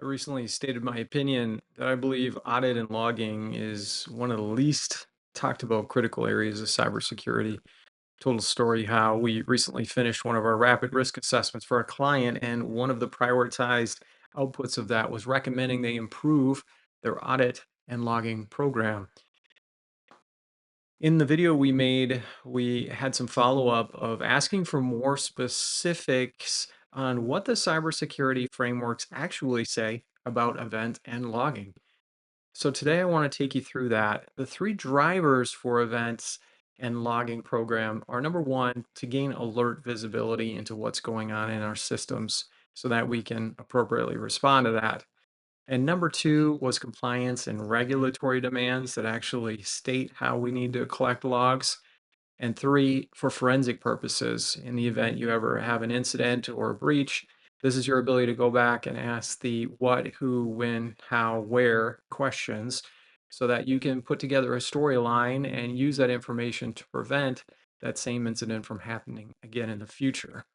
I recently stated my opinion that I believe audit and logging is one of the least talked about critical areas of cybersecurity. Told a story how we recently finished one of our rapid risk assessments for a client, and one of the prioritized outputs of that was recommending they improve their audit and logging program. In the video we made, we had some follow-up of asking for more specifics on what the cybersecurity frameworks actually say about event and logging. So today I want to take you through that. The three drivers for events and logging program are: number one, to gain alert visibility into what's going on in our systems so that we can appropriately respond to that. And number two was compliance and regulatory demands that actually state how we need to collect logs. And three, for forensic purposes, in the event you ever have an incident or a breach, this is your ability to go back and ask the what, who, when, how, where questions so that you can put together a storyline and use that information to prevent that same incident from happening again in the future.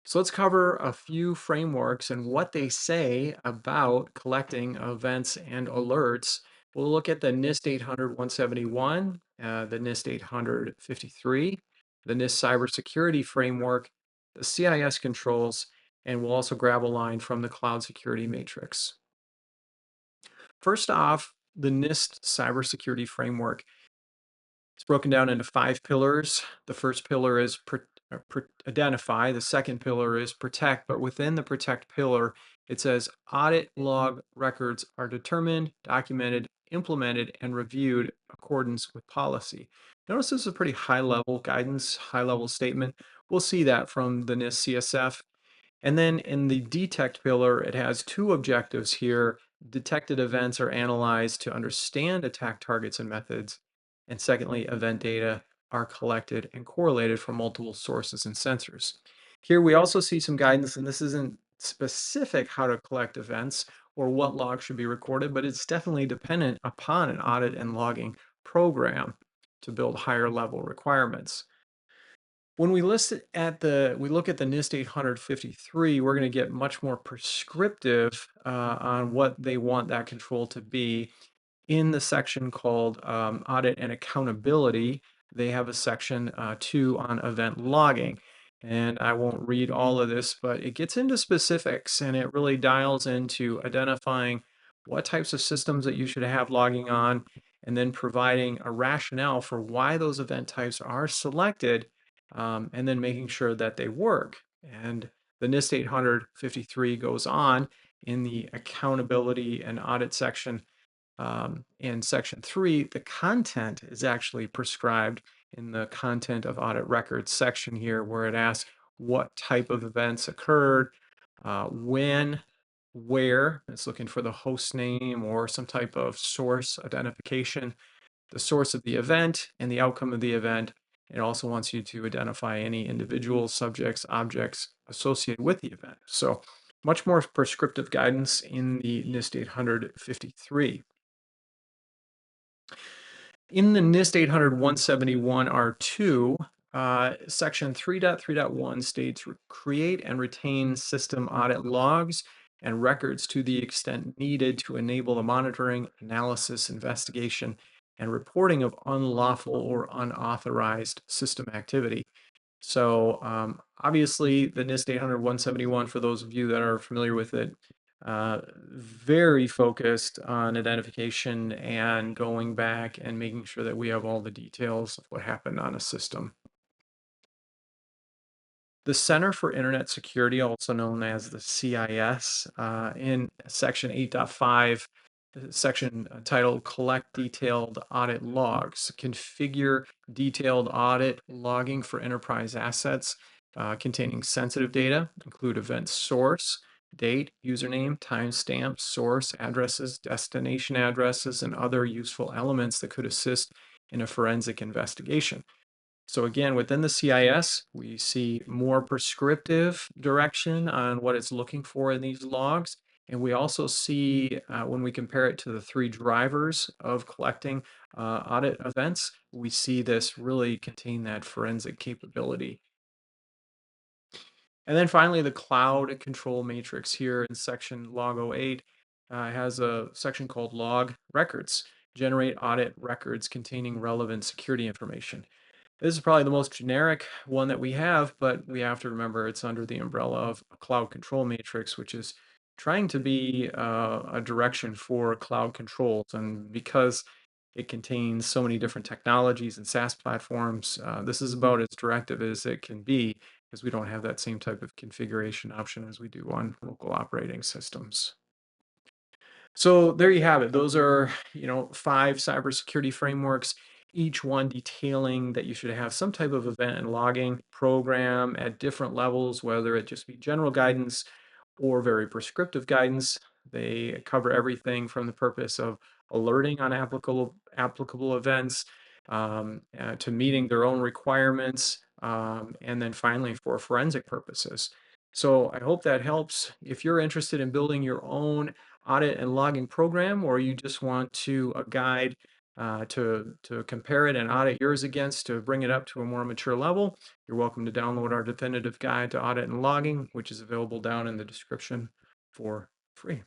So let's cover a few frameworks and what they say about collecting events and alerts. We'll look at the NIST 800-171, the NIST 853, the NIST Cybersecurity Framework, the CIS controls, and we'll also grab a line from the Cloud Security Matrix. First off, the NIST Cybersecurity Framework. It's broken down into 5 pillars. The first pillar is identify. The second pillar is protect. But within the protect pillar, it says audit log records are determined, documented, implemented, and reviewed in accordance with policy. Notice this is a pretty high-level guidance, high-level statement. We'll see that from the NIST CSF. And then in the detect pillar, it has two objectives here. Detected events are analyzed to understand attack targets and methods. And secondly, event data are collected and correlated from multiple sources and sensors. Here we also see some guidance, and this isn't specific how to collect events or what logs should be recorded, but it's definitely dependent upon an audit and logging program to build higher level requirements. When we look at the NIST 853, we're going to get much more prescriptive on what they want that control to be. In the section called Audit and Accountability, they have a section 2 on event logging. And I won't read all of this, but it gets into specifics and it really dials into identifying what types of systems that you should have logging on, and then providing a rationale for why those event types are selected, and then making sure that they work. And the NIST 853 goes on in the accountability and audit section. In section 3, the content is actually prescribed in the content of audit records section here, where it asks what type of events occurred, when, where. It's looking for the host name or some type of source identification, the source of the event and the outcome of the event. It also wants you to identify any individuals, subjects, objects associated with the event. So much more prescriptive guidance in the NIST 853. In the NIST 800-171 R2, section 3.3.1 states create and retain system audit logs and records to the extent needed to enable the monitoring, analysis, investigation, and reporting of unlawful or unauthorized system activity. So obviously the NIST 800-171, for those of you that are familiar with it, very focused on identification and going back and making sure that we have all the details of what happened on a system. The Center for Internet Security, also known as the CIS, in section 8.5, section titled Collect Detailed Audit Logs, configure detailed audit logging for enterprise assets containing sensitive data, include event source, date, username, timestamp, source, addresses, destination addresses, and other useful elements that could assist in a forensic investigation. So again, within the CIS, we see more prescriptive direction on what it's looking for in these logs. And we also see, when we compare it to the 3 drivers of collecting audit events, we see this really contain that forensic capability. And then finally, the cloud control matrix here in section log 08 has a section called log records, generate audit records containing relevant security information. This is probably the most generic one that we have, but we have to remember it's under the umbrella of a cloud control matrix, which is trying to be a direction for cloud controls. And because it contains so many different technologies and SaaS platforms, this is about as directive as it can be because we don't have that same type of configuration option as we do on local operating systems. So there you have it. Those are, 5 cybersecurity frameworks, each one detailing that you should have some type of event and logging program at different levels, whether it just be general guidance or very prescriptive guidance. They cover everything from the purpose of alerting on applicable events, to meeting their own requirements, and then finally for forensic purposes. So I hope that helps. If you're interested in building your own audit and logging program, or you just want a guide to compare it and audit yours against to bring it up to a more mature level, you're welcome to download our definitive guide to audit and logging, which is available down in the description for free.